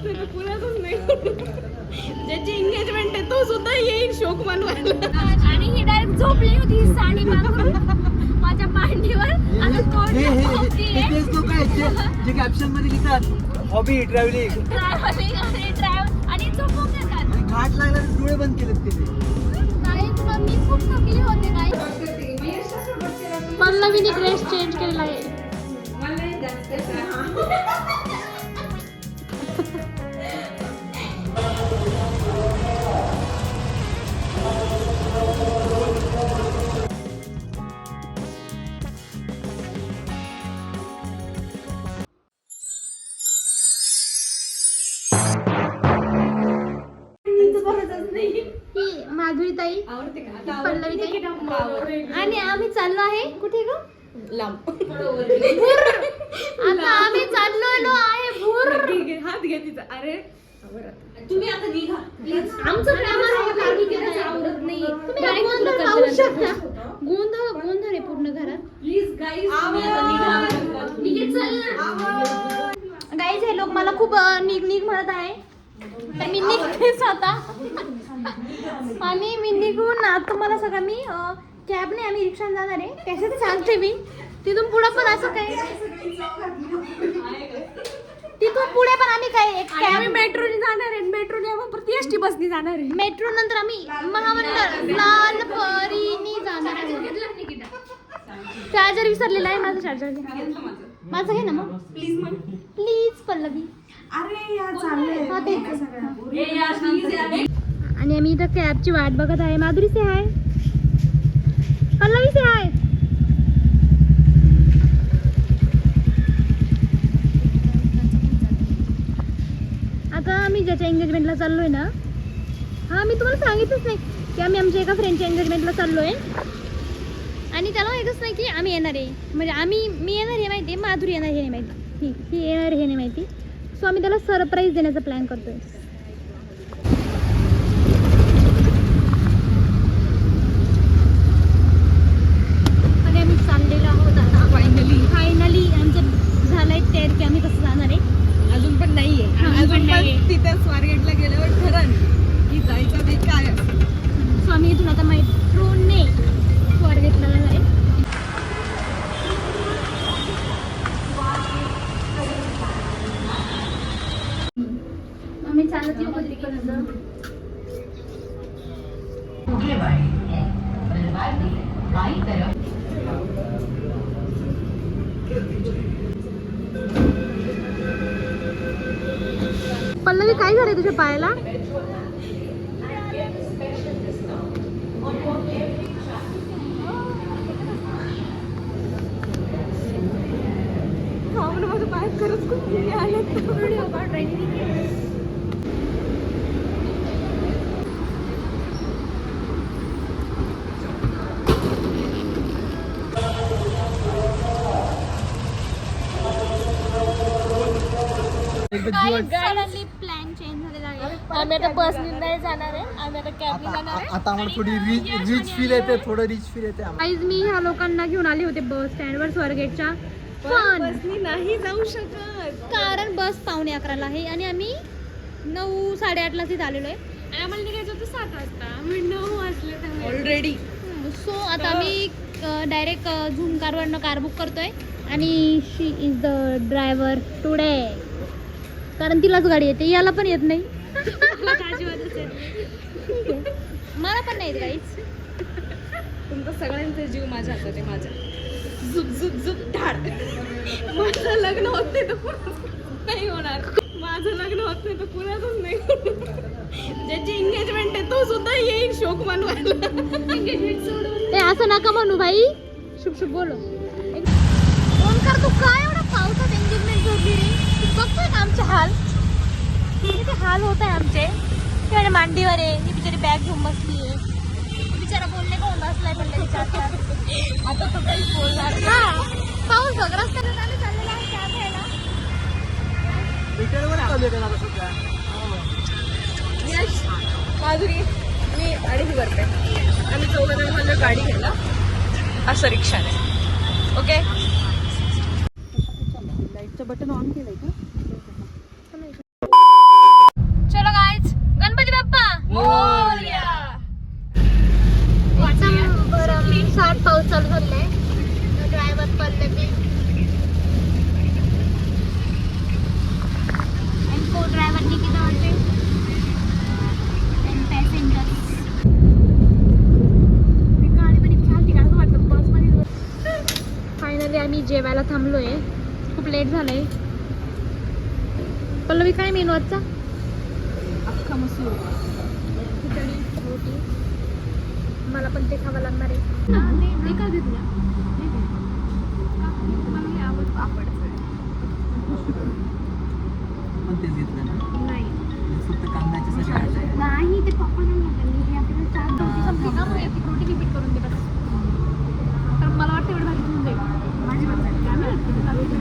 असते तर पुण्यातच नाही. ज्याची एंगेजमेंट आहे तो सुद्धा येईल शोक मनवायला. आणि ही डायरेक्ट झोपली होती साडी बांधून माझ्या मांडीवर. आता तेच लोक आहेत जे कॅप्शन मध्ये लिहितात हॉबी ट्रॅव्हलिंग ट्रॅव्हलिंग आणि ट्रॅव्हल आणि झोपून देतात. घाट लागला तर डोळे बंद केलेत ते. गाईज मग मी खूप थकली होते गाईज. पल्लवीने ड्रेस चेंज केलेला आहे. माधुरी ताई पल्लवी ताई आणि आम्ही चाललो आहे कुठे ग लांब. आता आम्ही चाललो आहे भूर. हात घे तिचा. अरे तुम्ही आता निघा आमचं ग्रामर आवडत नाही. तुम्ही गोंधळ पाहू शकता. गोंधळ आहे पूर्ण घरात. प्लीज गाईज गाईज हे लोक मला खूप निघ म्हणत आहे तर मी निघतेच आता. आणि मी निघून तुम्हाला सगळं मी कॅबने आम्ही रिक्षाने जाणार आहे त्याच्यात सांगते मी. तिथून पुढे पण असं काय तिथून पुढे पण आम्ही काय आम्ही मेट्रोने जाणार आहे. मेट्रोने परत एसटी बसने जाणार आहे. मेट्रो नंतर आम्ही महामंडळ लाल परीने जाणार आहे. चार्जर विसरलेला आहे माझं. चार्जर माझं घे ना मग प्लीज पल्लवी. अरे यार चाललंय. आणि आम्ही इथं कॅबची वाट बघत आहे. माधुरी से हाय. पल्लवी से हाय. आता आम्ही ज्याच्या एंगेजमेंटला चाललोय ना हा मी तुम्हाला सांगितलंच नाही की आम्ही आमच्या एका फ्रेंडच्या एंगेजमेंटला चाललोय. आणि त्याला माहितच नाही की आम्ही येणार आहे. म्हणजे मी येणार हे माहिती आहे. माधुरी येणार हे नाही माहिती. ही येणार हे नाही माहिती. सो आम्ही त्याला सरप्राईज देण्याचा प्लॅन करतोय. आणि आम्ही चाललेलो आहोत आता. फायनली आमचं झालंय तयार की आम्ही कसं जाणार आहे. अजून पण नाहीये. अजून पण तिथे स्वारगेटला गेल्यावर ठरण की जायचं ते काय असेल. सो आम्ही इथून आता मेट्रोने स्वारगेटला जाणार आहे. आम्ही चालत येऊ तिकडनं. पल्लवी काय झालंय तुझ्या पायाला. माझं पाय खरंच खूप आले. सडनली प्लॅन चेंज झालेला आहे. आम्ही आता बसने नाही जाणार आहे. आम्ही आता कॅबने जाणार आहे. आता आम्हाला थोडी रिच फील येते. थोडं रिच फील येते. गाईज मी ह्या लोकांना घेऊन आले होते बस स्टँडवर स्वारगेटच्या. पण बसनी नाही जाऊ शकत कारण बस 11:15 आहे आणि आम्ही 9:30 तिथे आलेलो आहे. आणि आम्हाला निघायचं होतं 7 वाजता. आम्ही 9 वाजले ऑलरेडी. सो आता आम्ही डायरेक्ट झूम कारवरनं कार बुक करतोय. आणि शी इज द ड्रायव्हर टुडे. कारण तिलाच गाडी येते याला पण येत नाही. मला पण नाही गाईच. तुमचा सगळ्यांचा जीव माझ्या हातात आहे. माझ्या झुक झुक झुक धाड. माझं लग्न होत नाही तर पुण्यात नाही होणार. माझं लग्न होत नाही तर पुण्यातच नाही. ज्याची एंगेजमेंट आहे तो सुद्धा येईल शोक मनवायला. ते असं नका म्हणू भाई. शुभ शुभ बोलो. ओंकार तू काय एवढा पावसात एंगेजमेंट जोडली रे. तू बघतोय का आमचे हाल. किती हाल होत आहे आमचे. ते मांडीवर आहे. ही बिचारी बॅग घेऊन बसली आहे. बिचारा बोलणे कोण बसलाय म्हणलं विचारतात. आता तो काही बोलणार का. पाऊस बघ रस्त्याने चाललेला आहे कॅब घ्यायला. यश माधुरी मी आणि करते. आम्ही 14 जण म्हणलं गाडी घ्यायला असं रिक्षाने. ओके. लाईटचं बटन ऑन केलंय का. जेवायला थांबलोय, खूप लेट झालंय. पल्लवी काय मेनू आजचा? अख्खा मसूर, खिचडी, रोटी. मला पण ते खावं लागणार आहे. ते का घेतलं? मला हे आवडतं पापडचं. पण तेच घेतलं ना, नाही फक्त कांद्याच्या साठी. नाही, ते पप्पा नाही लागले. हे आपल्याला 4 रोटी संपली ना, मग एक रोटी रिपीट करून दे बस. तर मला वाटतं एवढं भारी होऊन जाईल. माझी पण झाली. काय माहिती?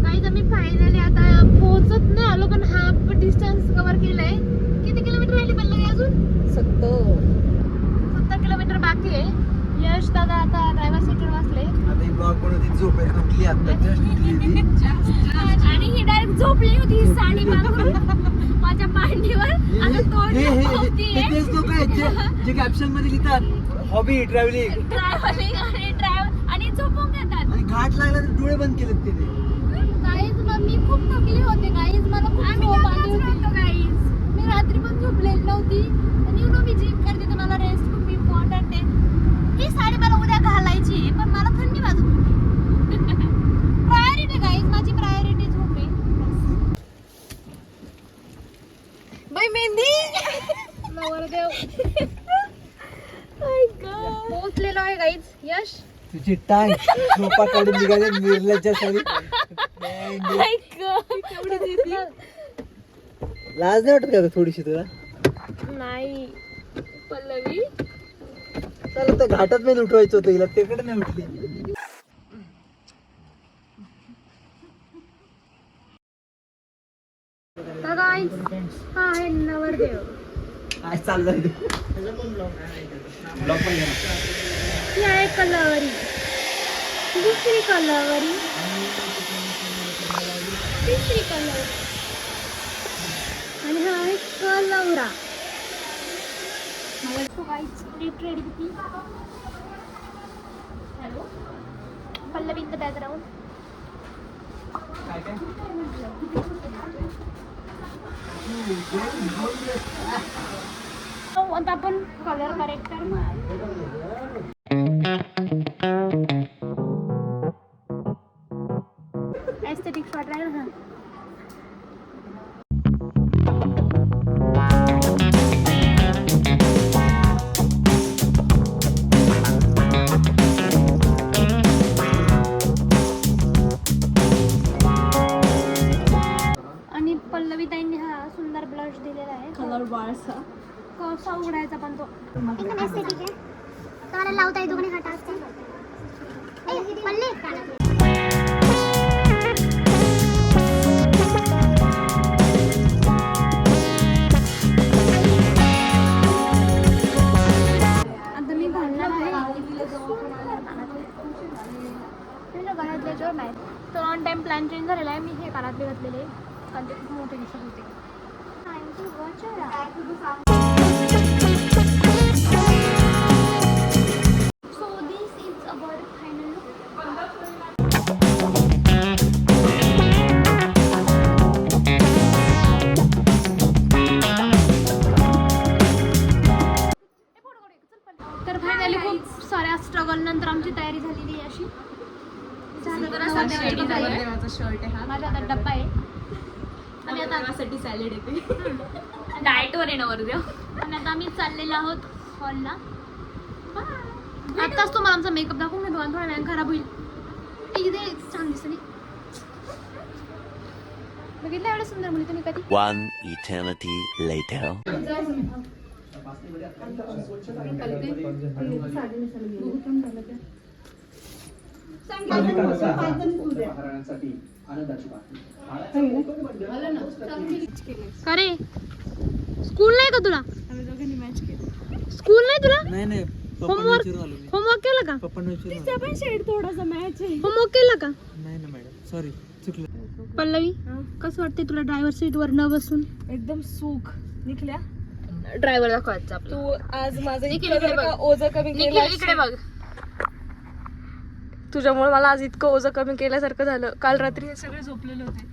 गाईज आम्ही फायनली आता पोहोचत नाही आलो, पण हाफ डिस्टन्स कव्हर केलंय. किती किलोमीटर राहिली पल्लवी अजून? 70 किलोमीटर बाकी आहे. यश दादा आता ड्रायव्हर सीटवर बसले आता ही ब्लॉग बनवती, झोपेल उठली आता, जस्ट उठली ती. आणि ही डायरेक्ट झोपली होती ही साडी बांधून माझ्या मांडीवर. आता तोंड हे तेच लोक आहेत जे कॅप्शन मध्ये लिहितात हॉबी ट्रॅव्हलिंग ट्रॅव्हलिंग आणि ड्रायव्हर आणि झोपून घेतात. आणि घाट लागला तर डोळे बंद केलेत तिने. गाईज मी खूप थकली होते गाईज, मला खूप झोप आली होती गाईज. मी रात्री पण झोपलेली नव्हती. आणि यू नो मी जिम करते तर मला रेस्ट खूप इम्पॉर्टंट आहे. ही साडी मला उद्या घालायची आहे, पण मला थंडी वाजत होती. प्रायोरिटी गाईज, माझी प्रायोरिटी झोप आहे. बाई मेहंदी. नवरदेव पोहोचलेलो आहे गाईज. यश तुझी टांग झोपा काढून निघाले निर्लज्जा साडी. लाज नाही वाटत का थोडीशी तुला? नाही पल्लवी, चालत तर घाटात नाही उठवायचं होतं हिला, तिकडे नाही उठली. तर गाईज हा आहे नवरदेव. काय चाललंय तू? ब्लॉग पण घ्या. ही आहे कलावरी, दुसरी कलावरी, तिसरी कलावरी आणि हा आहे कलवरा. Hello Pallavi in the background. काय काय? आता आपण कलर करेक्टर एस्थेटिक शॉट राहील ना. आणि पल्लवी ताईंनी हा सुंदर ब्लश दिलेला आहे. कलर बारसा. कसा उघडायचा पण तो एकदम एस्थेटिक आहे. तुम्हाला लावता येतो कोणी हा टास्क? पल्ले आता मी घालणार आहे घरातले जर नाही तर ऑन टाइम प्लॅन चेंज झालेला आहे. मी हे कानातले घातलेले कारण ते खूप मोठे दिसत होते. So this is our final look. तर फायनली खूप साऱ्या स्ट्रगल नंतर आमची तयारी झालेली आहे. अशी माझा शर्ट आहे हा. माझा आता डब्बा आहे आणि आता माझ्यासाठी सॅलड येते. डाएटवर आहे नवरदेव. आणि आता आम्ही चाललेलो आहोत हॉलला. आताच तुम्हाला आमचा मेकअप दाखवून घेतो आणि थोड्या वेळाने खराब होईल. इथे छान दिसते नाही बघितलं एवढं सुंदर मुली तुम्ही कधी. One eternity later. का रे स्कूल नाही का तुला? आम्ही दोघांनी मॅच केलं. स्कूल नाही तुला? नाही होमवर्क होमवर्क केलं का? पप्पांना विचारून पण शेड थोडासा मॅच आहे. होमवर्क केलं का? नाही ना मॅडम, सॉरी चुकलं. पल्लवी हा. कसं वाटते तुला ड्रायव्हर सीटवर न बसून? एकदम सुख. निघल्या ड्रायव्हर दाखवायचा आपला. तू आज माझं निखिल, इतकं इकडे जर बघ. का ओझं कमी केलं इकडे बघ. तुझ्यामुळे मला आज इतकं ओझं कमी केल्यासारखं झालं. काल रात्री हे सगळे झोपलेले होते.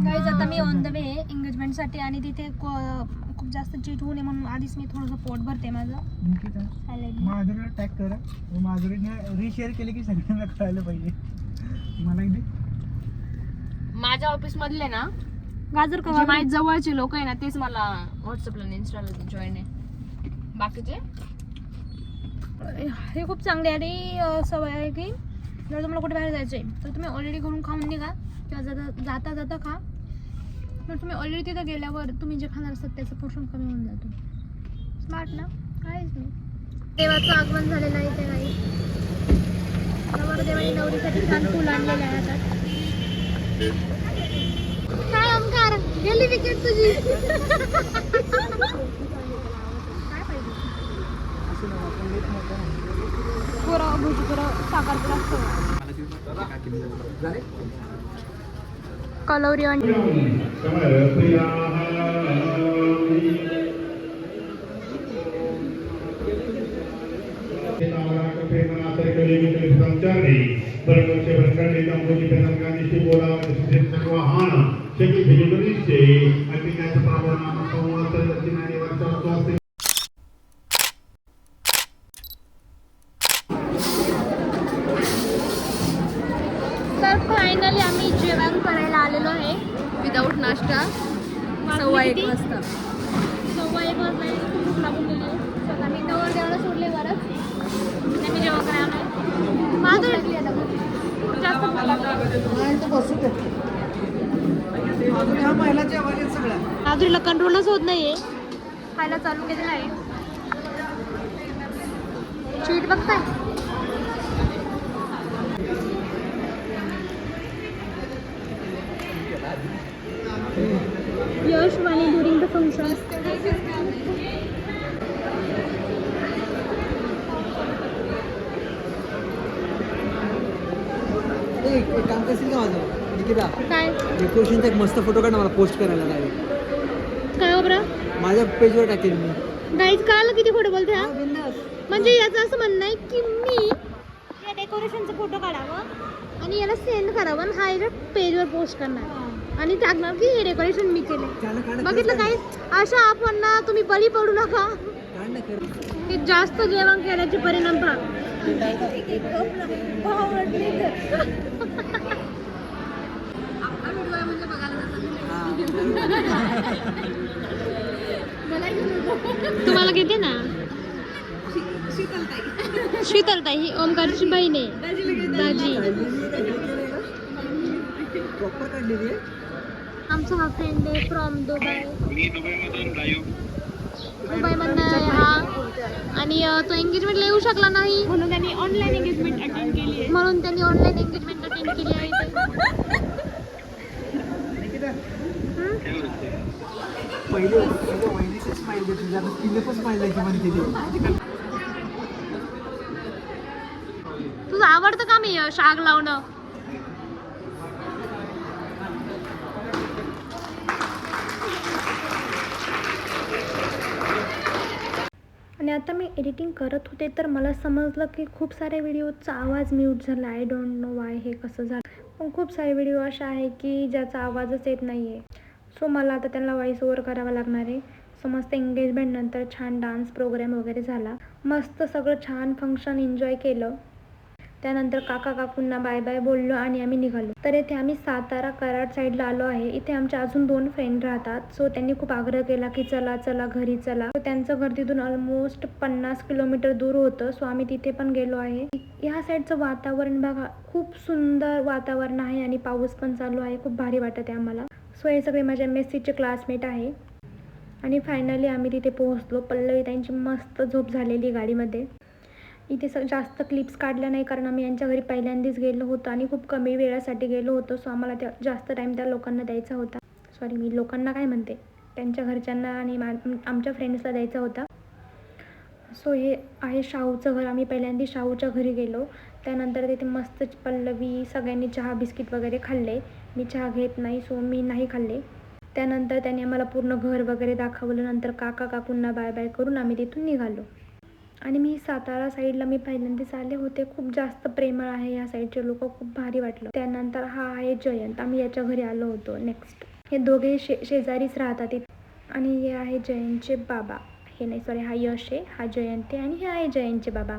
गाईज आता me on the way engagement साठी आणि तिथे खूप जास्त चीट होऊ नये म्हणून आधीच मी थोडंसं पोट भरते माझं. माधुरीला टॅग कर. माधुरीने रिशेअर केले की सगळ्यांना कळायला पाहिजे. मला एकदा माझ्या ऑफिस मधले ना गाजर का जे माझ्या जवळचे लोक आहे ना तेच मला व्हॉट्सअपला आणि इंस्टाला जॉईन आहे. बाकीचे हे खूप चांगले आणि सवय आहे की जर तुम्हाला कुठे बाहेर जायचं आहे तर तुम्ही ऑलरेडी घरून खाऊन निघा किंवा जाता जाता खा. तर तुम्ही ऑलरेडी तिथं गेल्यावर तुम्ही जे खाणार असतात त्याचं पोषण कमी होऊन जातो. स्मार्ट ना? काहीच नाही. देवाचं आगमन झालेलं आहे ते काही नवरदेवाने नवरीसाठी छान फुल आणलेलं आहे आता. काय ओंकार गेली विकेट तुझी. काय पाहिजे पुरं भुजी पुरं साखरपुडा असतो. कलौरी अंडी तर फायनली आम्ही जेवण करायला आलेलो आहे विदाऊट नाश्ता 1:15 वाजता. 1:15 वाजता खूप भूक लागून गेली आहे. स्वतः मी नवरदेवाला सोडले वरच आणि मी जेवण करायला आलोय. माधुरी खूप जास्त भूक लागली. माधुरीला कंट्रोलच होत नाहीये. खायला चालू केलेलं आहे. चीट बघताय. यश वाणी ड्युरिंग द फंक्शन. एक काम करशील का माझं निकिता? काय डेकोरेशनचा एक मस्त फोटो काढ ना, मला पोस्ट करायला लागेल. काय हो बरं माझ्या पेजवर टाकेल मी. गाईज कळालं किती खोटं बोलते हा. बिंदास. म्हणजे याचं असं म्हणणं आहे की मी या डेकोरेशनचा फोटो काढावं आणि याला सेंड करावं आणि हा याच्या पेजवर पोस्ट करणार आणि टाकणार की हे डेकोरेशन मी केले. बघितलं काय अशा आपण ना तुम्ही बळी पडू नका. हे जास्त जेवण केल्याचे परिणाम पहा. तुम्हाला घेते ना शीतलताई. ही ओमकारची बहीण आहे दाजी. प्रॉपर काढलेली आहे. आमचा हा फ्रेंड आहे फ्रॉम दुबई. दुबईमधनं आहे हा आणि तो एंगेजमेंटला येऊ शकला नाही म्हणून त्यांनी ऑनलाईन एंगेजमेंट अटेंड केली आहे. म्हणून त्यांनी ऑनलाईन एंगेजमेंट अटेंड केली आहे. पहिले वहिनीचे स्माईल देते, आता तिने पण स्माईल द्यायची म्हणते. तुझं आवडतं का मी यश आग लावणं? आणि आता मी एडिटिंग करत होते तर मला समजलं की खूप साऱ्या व्हिडिओचा आवाज म्यूट झाला. आय डोंट नो वाय हे कसं झालं. पण खूप सारे व्हिडिओ असे आहे की ज्याचा आवाजच येत नाही आहे. सो मला आता त्यांना व्हॉइस ओव्हर करावा लागणार आहे. सो मस्त एंगेजमेंट नंतर छान डान्स प्रोग्राम वगैरे झाला. मस्त सगळं छान फंक्शन एन्जॉय केलं. त्यानंतर काका काकूंना बाय बाय बोललो आणि आम्ही निघालो. तर इथे आम्ही सातारा कराड साईडला आलो आहे. इथे आमच्या अजून 2 फ्रेंड राहतात. सो त्यांनी खूप आग्रह केला की चला चला घरी चला. सो त्यांचं घर तिथून ऑलमोस्ट 50 किलोमीटर दूर होतं. सो आम्ही तिथे पण गेलो आहे. ह्या साईडचं वातावरण बघा खूप सुंदर वातावरण आहे आणि पाऊस पण चालू आहे. खूप भारी वाटत आहे आम्हाला. सो हे सगळे माझ्या मेसीचे क्लासमेट आहे. आणि फायनली आम्ही तिथे पोहोचलो. पल्लवी त्यांची मस्त झोप झालेली गाडीमध्ये. इथे जास्त क्लिप्स काढल्या नाही कारण आम्ही यांच्या घरी पहिल्यांदाच गेलो होतो आणि खूप कमी वेळासाठी गेलो होतो. सो आम्हाला त्या जास्त टाईम त्या लोकांना द्यायचा होता. सॉरी मी लोकांना काय म्हणते त्यांच्या घरच्यांना आणि आमच्या फ्रेंड्सला द्यायचा होता. सो हे आहे शाहूचं घर. आम्ही पहिल्यांदा शाहूच्या घरी गेलो. त्यानंतर तिथे मस्त पल्लवी सगळ्यांनी चहा बिस्किट वगैरे खाल्ले. मी चहा घेत नाही सो मी नाही खाल्ले. त्यानंतर त्यांनी आम्हाला पूर्ण घर वगैरे दाखवलं. नंतर काका काकूंना बाय बाय करून आम्ही तिथून निघालो. आणि मी सातारा साईडला मी पहिल्यांदाच आले होते. खूप जास्त प्रेमळ आहे या साईडचे लोक, खूप भारी वाटलं. त्यानंतर हा आहे जयंत. आम्ही याच्या घरी आलो होतो. नेक्स्ट हे दोघे शेजारीच राहतात. आणि हे आहे जयंतचे बाबा. हे नाही सॉरी, हा यश आहे, हा जयंत आहे आणि हे आहे जयंतचे बाबा.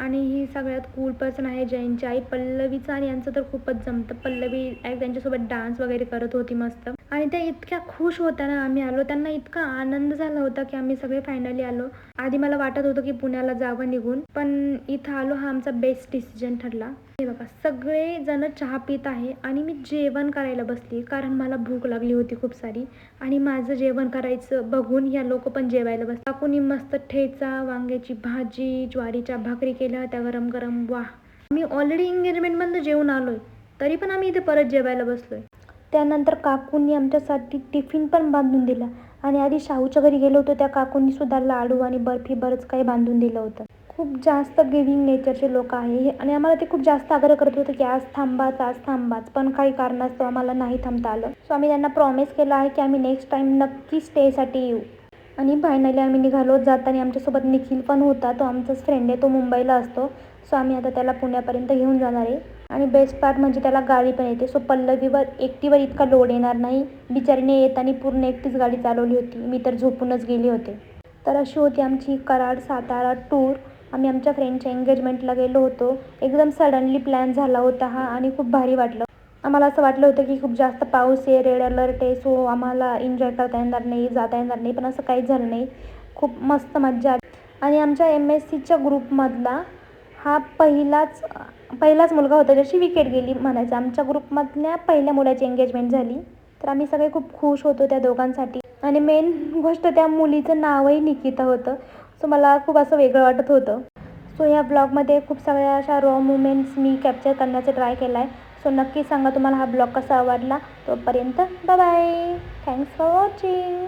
आणि ही सगळ्यात कूल पर्सन आहे जयंतची आई पल्लवीचं. आणि यांचं तर खूपच जमतं. पल्लवी त्यांच्यासोबत डान्स वगैरे करत होती मस्त. आणि त्या इतक्या खुश होत्या ना आम्ही आलो. त्यांना इतका आनंद झाला होता की आम्ही सगळे फायनली आलो. आधी मला वाटत होतं की पुण्याला जावं निघून, पण इथं आलो हा आमचा बेस्ट डिसिजन ठरला. हे बघा सगळे जण चहा पित आहे आणि मी जेवण करायला बसली कारण मला भूक लागली होती खूप सारी. आणि माझं जेवण करायचं बघून या लोक पण जेवायला बसतात. काकूनी मस्त ठेचा, वांग्याची भाजी, ज्वारीच्या भाकरी केल्या होत्या गरम गरम. वाह, मी ऑलरेडी एंगेजमेंटमधून जेवून आलोय तरी पण आम्ही इथे परत जेवायला बसलोय. त्यानंतर काकूंनी आमच्यासाठी टिफिन पण बांधून दिला. आणि आधी शाहूच्या घरी गेलो होतो त्या काकूंनी सुद्धा लाडू आणि बर्फी बरंच काही बांधून दिलं होतं. खूप जास्त गिव्हिंग नेचरचे लोक आहे. आणि आम्हाला ते खूप जास्त आग्रह करत होते की आज थांबाच, पण काही कारणास्तव आम्हाला नाही थांबता आलं. सो आम्ही त्यांना प्रॉमिस केलं आहे की आम्ही नेक्स्ट टाईम नक्की स्टेसाठी येऊ. आणि फायनली आम्ही निघालो. जाताना आमच्यासोबत निखिल पण होता. तो आमचाच फ्रेंड आहे, तो मुंबईला असतो. सो आम्ही आता त्याला पुण्यापर्यंत घेऊन जाणार आहे. आणि बेस्ट पार्ट म्हणजे त्याला गाडी पण येते. सो पल्लवीवर एकटीवर इतका लोड येणार नाही. बिचारीने येताना पूर्ण एकटीच गाडी चालवली होती. मी तर झोपूनच गेले होते. तर अशी होती आमची कराड सातारा टूर. आम्ही आमच्या फ्रेंडच्या एंगेजमेंटला गेलो होतो. एकदम सडनली प्लॅन झाला होता हा आणि खूप भारी वाटलं. आम्हाला असं वाटलं होतं की खूप जास्त पाऊस आहे, रेड अलर्ट आहे, सो आम्हाला एन्जॉय करता येणार नाही, जाता येणार नाही, पण असं काहीच झालं नाही. खूप मस्त मज्जा आली. आणि आमच्या MSCच्या ग्रुपमधला हा पहिलाच मुलगा होता ज्याची विकेट गेली म्हणायचं. आमच्या ग्रुपमधल्या पहिल्या मुलाची एंगेजमेंट झाली. तर आम्ही सगळे खूप खुश होतो त्या दोघांसाठी. आणि मेन गोष्ट त्या मुलीचं नावही निकिता होतं. सो मला खूप असं वेगळं वाटत होतं. सो ह्या ब्लॉगमध्ये खूप सगळ्या अशा रॉ मुमेंट्स मी कॅप्चर करण्याचा ट्राय केला आहे. सो नक्की सांगा तुम्हाला हा ब्लॉग कसा आवडला. तोपर्यंत bye bye. Thanks for watching.